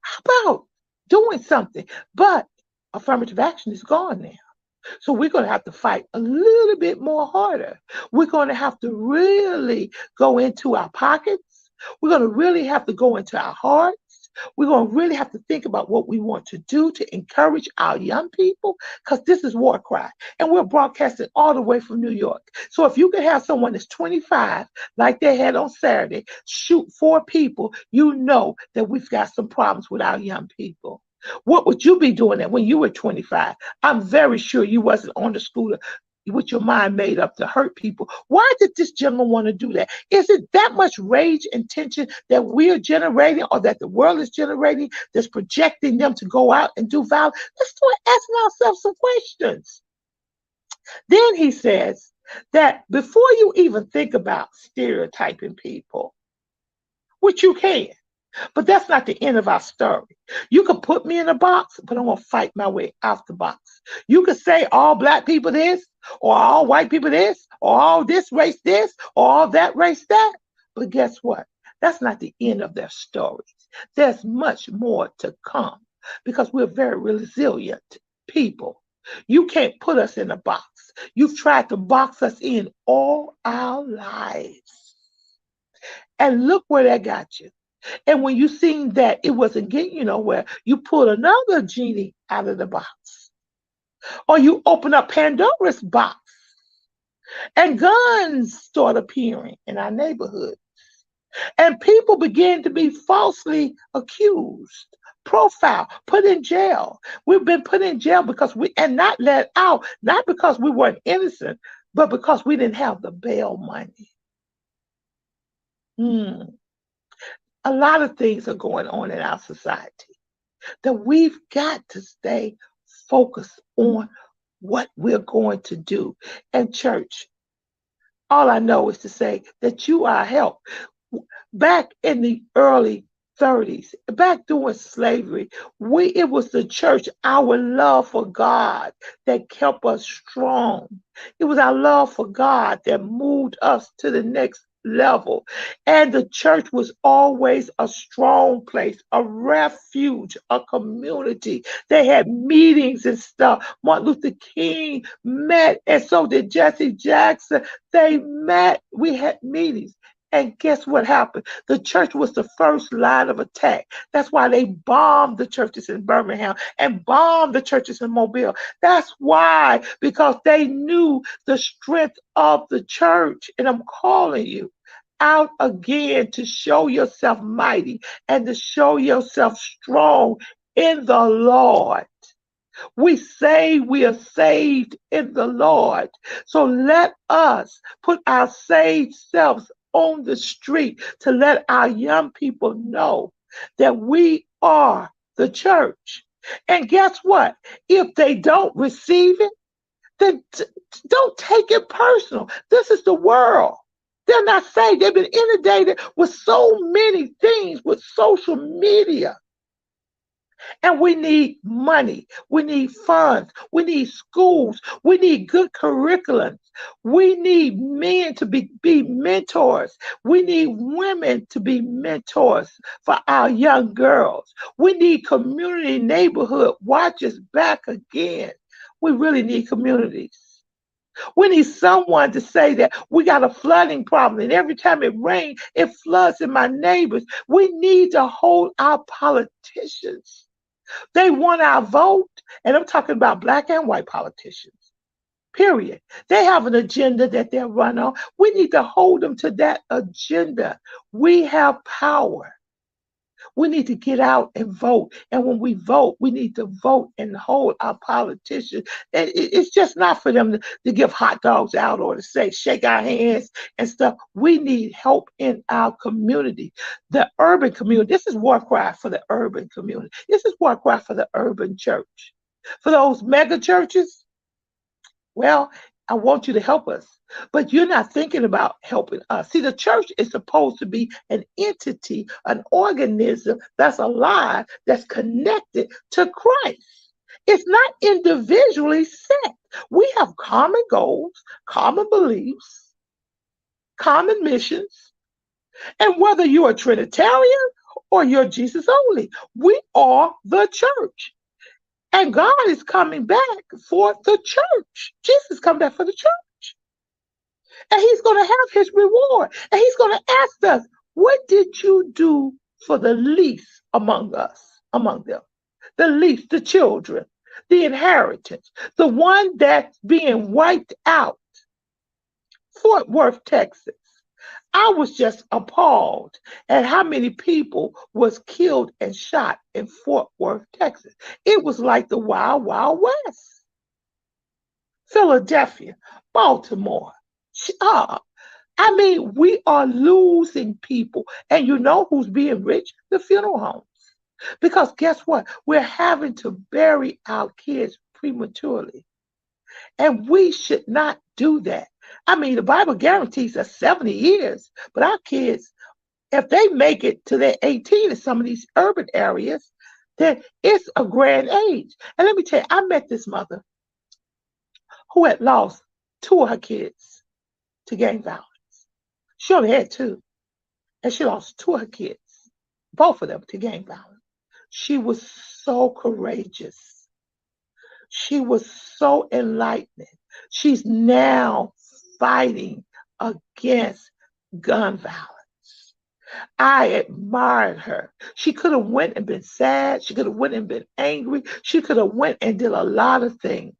How about doing something? But affirmative action is gone now. So we're going to have to fight a little bit more harder. We're going to have to really go into our pockets. We're going to really have to go into our hearts. We're going to really have to think about what we want to do to encourage our young people, because this is War Cry. And we're broadcasting all the way from New York. So if you can have someone that's 25, like they had on Saturday, shoot 4 people, you know that we've got some problems with our young people. What would you be doing that when you were 25? I'm very sure you wasn't on the scooter with your mind made up to hurt people. Why did this gentleman want to do that? Is it that much rage and tension that we're generating, or that the world is generating, that's projecting them to go out and do violence? Let's start asking ourselves some questions. Then he says that before you even think about stereotyping people, which you can, but that's not the end of our story. You could put me in a box, but I'm going to fight my way out the box. You could say all black people this, or all white people this, or all this race this, or all that race that. But guess what? That's not the end of their stories. There's much more to come, because we're very resilient people. You can't put us in a box. You've tried to box us in all our lives. And look where that got you. And when you seen that it wasn't getting you nowhere, you pulled another genie out of the box. Or you open up Pandora's box, and guns start appearing in our neighborhood. And people begin to be falsely accused, profiled, put in jail. We've been put in jail because and not let out, not because we weren't innocent, but because we didn't have the bail money. A lot of things are going on in our society that we've got to stay focused on what we're going to do. And church, all I know is to say that you are help. Back in the early 30s, back during slavery, it was the church, our love for God, that kept us strong. It was our love for God that moved us to the next level. And the church was always a strong place, a refuge, a community. They had meetings and stuff. Martin Luther King met, and so did Jesse Jackson. They met. We had meetings. And guess what happened? The church was the first line of attack. That's why they bombed the churches in Birmingham and bombed the churches in Mobile. That's why, because they knew the strength of the church. And I'm calling you out again to show yourself mighty and to show yourself strong in the Lord. We say we are saved in the Lord. So let us put our saved selves on the street to let our young people know that we are the church. And guess what? If they don't receive it, then don't take it personal. This is the world. They're not saved. They've been inundated with so many things with social media. And we need money. We need funds. We need schools. We need good curriculums. We need men to be mentors. We need women to be mentors for our young girls. We need community neighborhood watches back again. We really need communities. We need someone to say that we got a flooding problem, and every time it rains, it floods in my neighbors. We need to hold our politicians. They want our vote, and I'm talking about black and white politicians, period. They have an agenda that they'll run on. We need to hold them to that agenda. We have power. We need to get out and vote. And when we vote, we need to vote and hold our politicians. And it's just not for them to give hot dogs out or to say, shake our hands and stuff. We need help in our community. The urban community, this is war cry for the urban community. This is war cry for the urban church. For those mega churches, well, I want you to help us. But you're not thinking about helping us. See, the church is supposed to be an entity, an organism that's alive, that's connected to Christ. It's not individually set. We have common goals, common beliefs, common missions. And whether you're a Trinitarian or you're Jesus only, we are the church. And God is coming back for the church. Jesus come back for the church. And he's going to have his reward. And he's going to ask us, what did you do for the least among us, among them? The least, the children, the inheritance, the one that's being wiped out. Fort Worth, Texas. I was just appalled at how many people was killed and shot in Fort Worth, Texas. It was like the Wild Wild West. Philadelphia, Baltimore. I mean, we are losing people. And you know who's being rich? The funeral homes. Because guess what? We're having to bury our kids prematurely. And we should not do that. I mean, the Bible guarantees us 70 years, but our kids, if they make it to their 18 in some of these urban areas, then it's a grand age. And let me tell you, I met this mother who had lost 2 of her kids to gang violence. She only had 2, and she lost 2 of her kids, both of them to gang violence. She was so courageous. She was so enlightening. She's now fighting against gun violence. I admired her. She could have went and been sad. She could have went and been angry. She could have went and did a lot of things.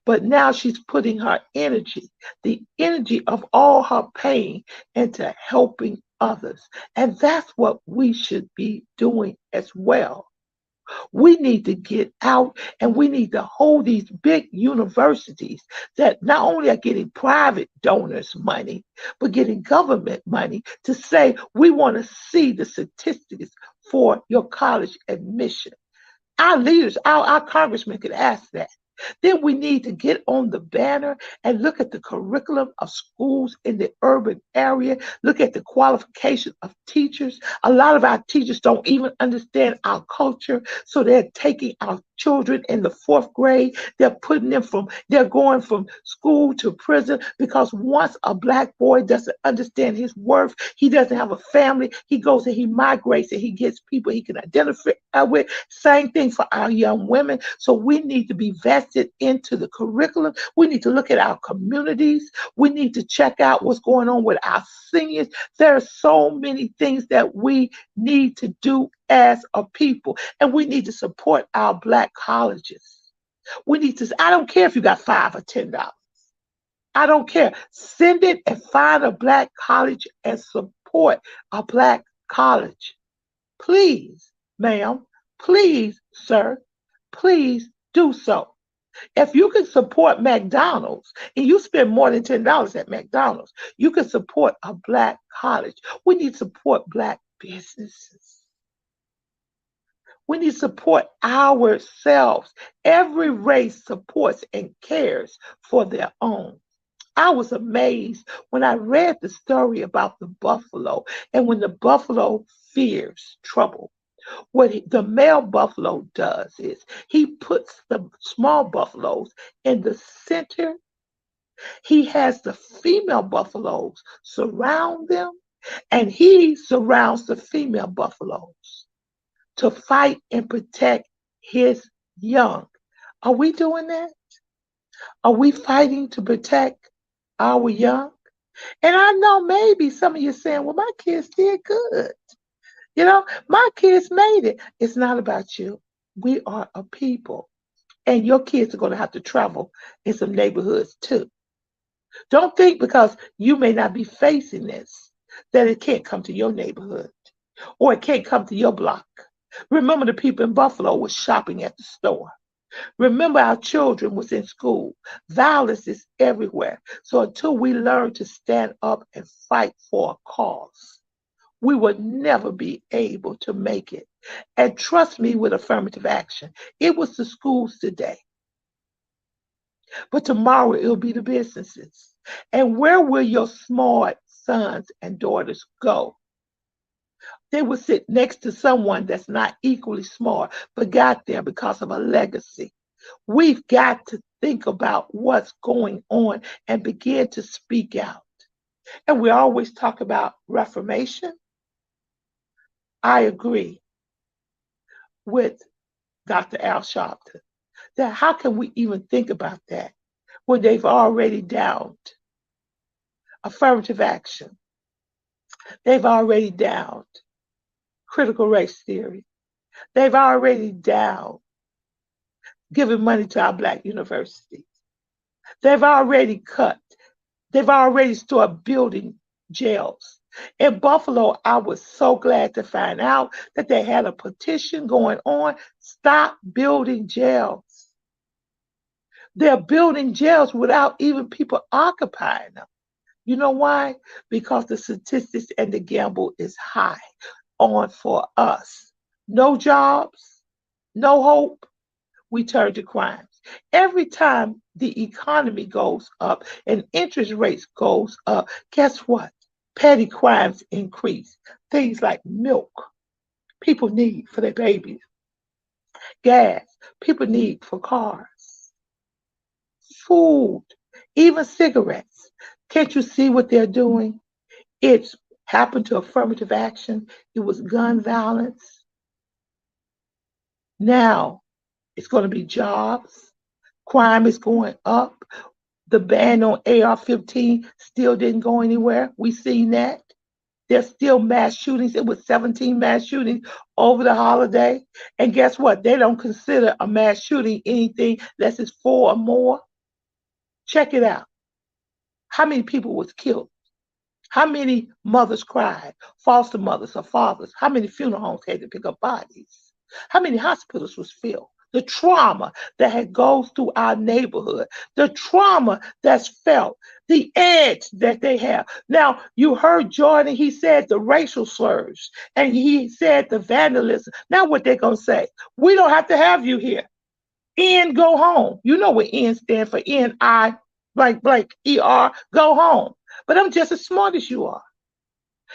But now she's putting her energy, the energy of all her pain, into helping others. And that's what we should be doing as well. We need to get out and we need to hold these big universities that not only are getting private donors money, but getting government money to say, we want to see the statistics for your college admission. Our leaders, our congressmen could ask that. Then we need to get on the banner and look at the curriculum of schools in the urban area, look at the qualification of teachers. A lot of our teachers don't even understand our culture, so they're taking our children in the 4th grade. They're going from school to prison because once a Black boy doesn't understand his worth, he doesn't have a family, he goes and he migrates and he gets people he can identify with. Same thing for our young women. So we need to be vested into the curriculum. We need to look at our communities. We need to check out what's going on with our seniors. There are so many things that we need to do as a people, and we need to support our Black colleges. We need to, I don't care if you got $5 or $10. I don't care. Send it and find a Black college and support a Black college. Please, ma'am, please, sir, please do so. If you can support McDonald's and you spend more than $10 at McDonald's, you can support a Black college. We need to support Black businesses. We need to support ourselves. Every race supports and cares for their own. I was amazed when I read the story about the buffalo, and when the buffalo fears trouble, what the male buffalo does is he puts the small buffaloes in the center. He has the female buffaloes surround them, and he surrounds the female buffaloes to fight and protect his young. Are we doing that? Are we fighting to protect our young? And I know maybe some of you are saying, well, my kids did good. You know, my kids made it. It's not about you. We are a people. And your kids are going to have to travel in some neighborhoods too. Don't think because you may not be facing this that it can't come to your neighborhood or it can't come to your block. Remember, the people in Buffalo were shopping at the store. Remember, our children was in school. Violence is everywhere. So until we learn to stand up and fight for a cause, we will never be able to make it. And trust me with affirmative action. It was the schools today, but tomorrow it'll be the businesses. And where will your smart sons and daughters go? They will sit next to someone that's not equally smart, but got there because of a legacy. We've got to think about what's going on and begin to speak out. And we always talk about reformation. I agree with Dr. Al Sharpton. that how can we even think about that when they've already downed affirmative action? They've already downed critical race theory. They've already downed giving money to our Black universities. They've already cut. They've already started building jails. In Buffalo, I was so glad to find out that they had a petition going on, stop building jails. They're building jails without even people occupying them. You know why? Because the statistics and the gamble is high on for us. No jobs, no hope, we turn to crimes. Every time the economy goes up and interest rates goes up, guess what? Petty crimes increase. Things like milk, people need for their babies. Gas, people need for cars. Food, even cigarettes. Can't you see what they're doing? It's happened to affirmative action. It was gun violence. Now it's going to be jobs. Crime is going up. The ban on AR-15 still didn't go anywhere. We seen that. There's still mass shootings. It was 17 mass shootings over the holiday. And guess what? They don't consider a mass shooting anything unless it's 4 or more. Check it out. How many people was killed? How many mothers cried? Foster mothers or fathers? How many funeral homes had to pick up bodies? How many hospitals was filled? The trauma that goes through our neighborhood, the trauma that's felt, the edge that they have. Now, you heard Jordan, he said the racial slurs, and he said the vandalism. Now what they're going to say, we don't have to have you here. N, go home. You know what N stand for, N-I, blank, E-R, go home. But I'm just as smart as you are.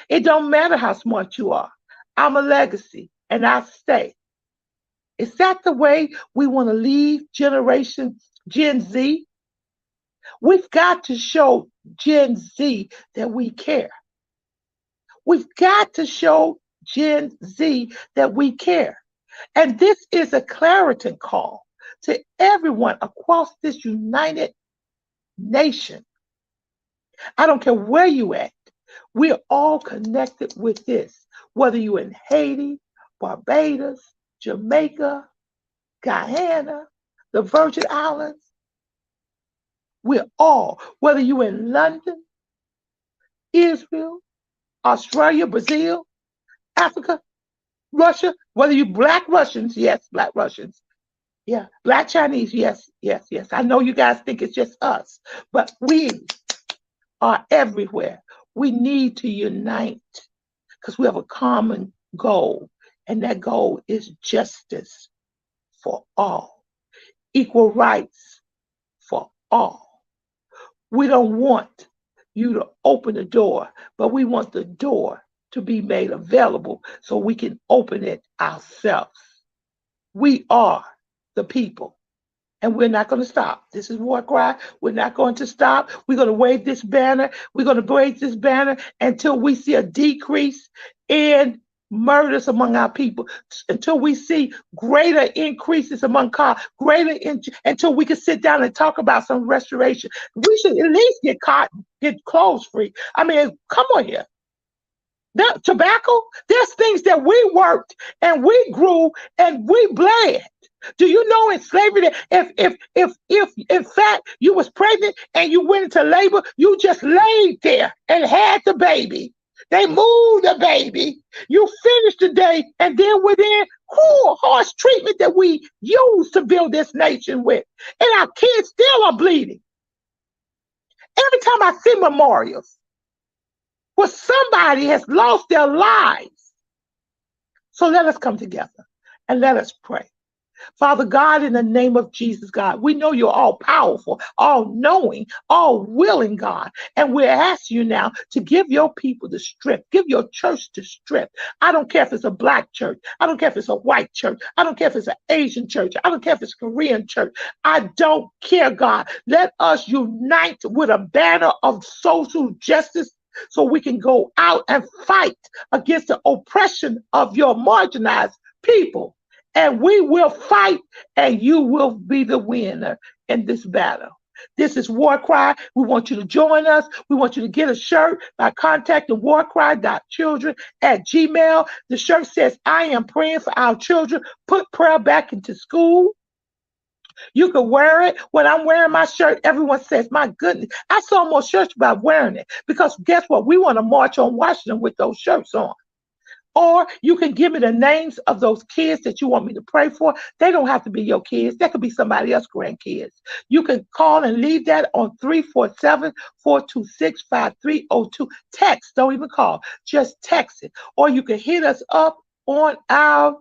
It don't matter how smart you are. I'm a legacy, and I stay. Is that the way we want to leave generation Gen Z? We've got to show Gen Z that we care. We've got to show Gen Z that we care. And this is a clarion call to everyone across this united nation. I don't care where you at. We're all connected with this. Whether you're in Haiti, Barbados, Jamaica, Guyana, the Virgin Islands, we're all, whether you're in London, Israel, Australia, Brazil, Africa, Russia, whether you Black Russians, yes, Black Russians, yeah, Black Chinese, yes. I know you guys think it's just us, but we are everywhere. We need to unite because we have a common goal. And that goal is justice for all, equal rights for all. We don't want you to open the door, but we want the door to be made available so we can open it ourselves. We are the people. And we're not going to stop. This is War Cry. We're not going to stop. We're going to wave this banner. We're going to wave this banner until we see a decrease in murders among our people, until we see greater increases among cars, until we can sit down and talk about some restoration. We should at least get cotton, get clothes free. I mean, come on here. That tobacco, there's things that we worked and we grew and we bled. Do you know in slavery that if in fact you was pregnant and you went into labor, you just laid there and had the baby. They moved the baby. You finished the day, and then within cruel, harsh treatment that we used to build this nation with. And our kids still are bleeding. Every time I see memorials where somebody has lost their lives. So let us come together and let us pray. Father God, in the name of Jesus, God, we know you're all powerful, all knowing, all willing, God. And we're asking you now to give your people the strength, give your church the strength. I don't care if it's a Black church. I don't care if it's a white church. I don't care if it's an Asian church. I don't care if it's a Korean church. I don't care, God. Let us unite with a banner of social justice so we can go out and fight against the oppression of your marginalized people. and we will fight, and you will be the winner in this battle. This is War Cry. We want you to join us. We want you to get a shirt by contacting warcry.children@gmail. The shirt says, I am praying for our children. Put prayer back into school. You can wear it. When I'm wearing my shirt, everyone says, my goodness, I saw more shirts by wearing it. Because guess what? We want to march on Washington with those shirts on. Or you can give me the names of those kids that you want me to pray for. They don't have to be your kids. They could be somebody else's grandkids. You can call and leave that on 347-426-5302. Text, don't even call. Just text it. Or you can hit us up on our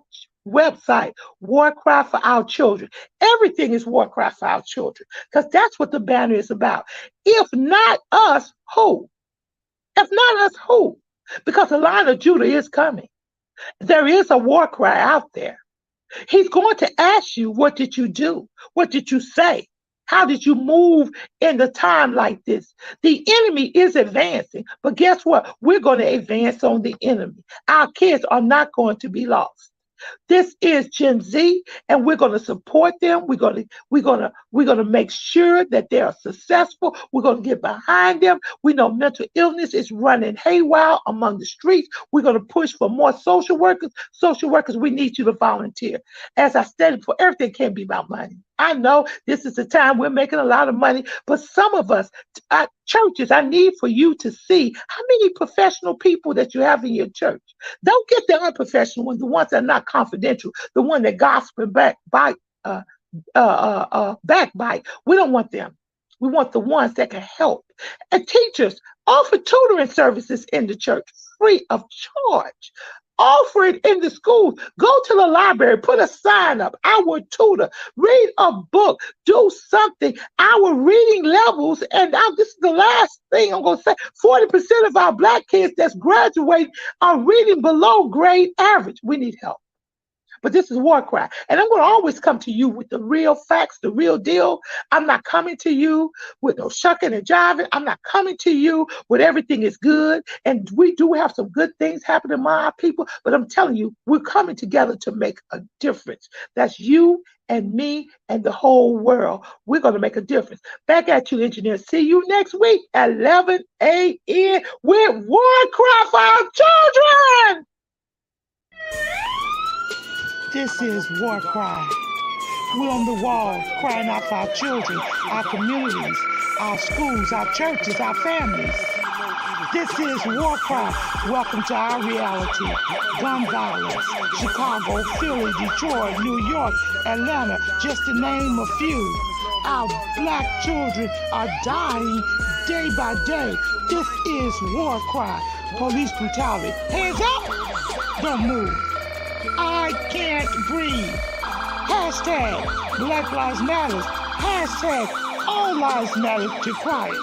website, War Cry for Our Children. Everything is War Cry for Our Children, because that's what the banner is about. If not us, who? If not us, who? Because the Lion of Judah is coming. There is a war cry out there. He's going to ask you, what did you do? What did you say? How did you move in the time like this? The enemy is advancing, but guess what? We're going to advance on the enemy. Our kids are not going to be lost. This is Gen Z, and we're going to support them. We're going to make sure that they are successful. We're going to get behind them. We know mental illness is running haywire among the streets. We're going to push for more social workers. Social workers, we need you to volunteer. As I stated before, everything can't be about money. I know this is the time we're making a lot of money, but some of us, churches, I need for you to see how many professional people that you have in your church. Don't get the unprofessional ones, the ones that are not confidential, the one that gossip backbite. We don't want them. We want the ones that can help. And teachers, offer tutoring services in the church free of charge. Offer it in the schools. Go to the library, put a sign up. I would tutor. Read a book. Do something. Our reading levels, and this is the last thing I'm going to say, 40% of our Black kids that's graduating are reading below grade average. We need help. But this is War Cry. And I'm going to always come to you with the real facts, the real deal. I'm not coming to you with no shucking and jiving. I'm not coming to you with everything is good. And we do have some good things happening among our people. But I'm telling you, we're coming together to make a difference. That's you and me and the whole world. We're going to make a difference. Back at you, engineer. See you next week at 11 a.m. with War Cry for Our Children. This is War Cry. We're on the wall crying out for our children, our communities, our schools, our churches, our families. This is War Cry. Welcome to our reality. Gun violence, Chicago, Philly, Detroit, New York, Atlanta, just to name a few. Our Black children are dying day by day. This is War Cry. Police brutality. Hands up! Don't move. I can't breathe. Hashtag Black Lives Matter. Hashtag All Lives Matter to Christ.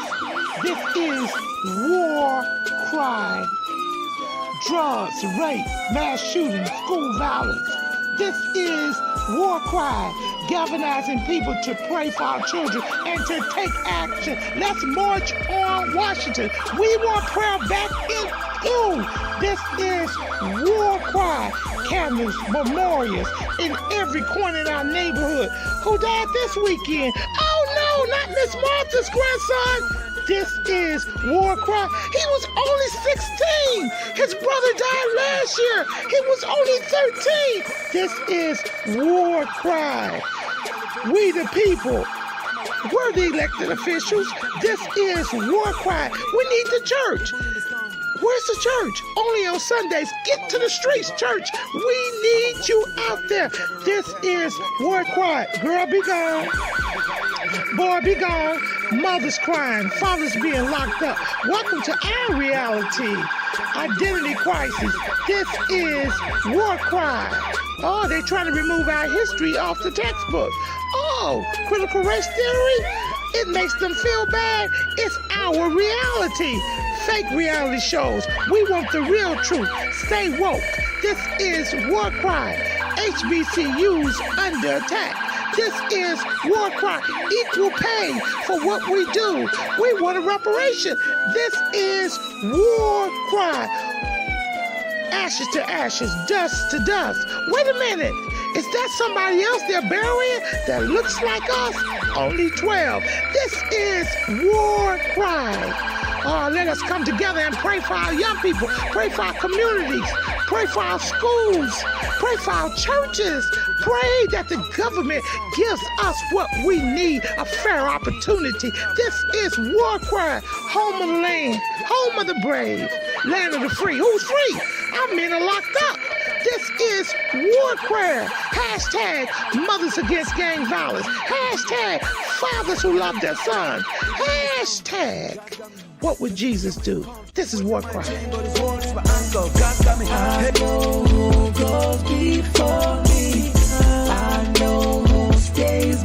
This is War Cry. Drugs, rape, mass shootings, school violence. This is War Cry, galvanizing people to pray for our children and to take action. Let's march on Washington. We want prayer back in school. This is War Cry, candles, memorials in every corner in our neighborhood. Who died this weekend? Oh no, not Miss Martha's grandson. This is War Cry. He was only 16. His brother died last year. He was only 13. This is War Cry. We the people. We're the elected officials. This is War Cry. We need the church. Where's the church? Only on Sundays. Get to the streets, church. We need you out there. This is War Cry. Girl, be gone. Boy, be gone. Mothers crying. Fathers being locked up. Welcome to our reality. Identity crisis. This is War Cry. Oh, they're trying to remove our history off the textbook. Oh, critical race theory? It makes them feel bad. It's our reality. Fake reality shows. We want the real truth. Stay woke. This is War Cry. HBCUs under attack. This is War Cry. Equal pay for what we do. We want a reparation. This is War Cry. Ashes to ashes, dust to dust. Wait a minute. Is that somebody else they're burying that looks like us? Only 12. This is war cry. Let us come together and pray for our young people, pray for our communities, pray for our schools, pray for our churches, pray that the government gives us what we need, a fair opportunity. This is war cry, home of the land, home of the brave, land of the free. Who's free? Our men are locked up. This is war cry. Hashtag mothers against gang violence. Hashtag fathers who love their sons. Hashtag what would Jesus do? This is war cry. I know who goes before me. I know who stays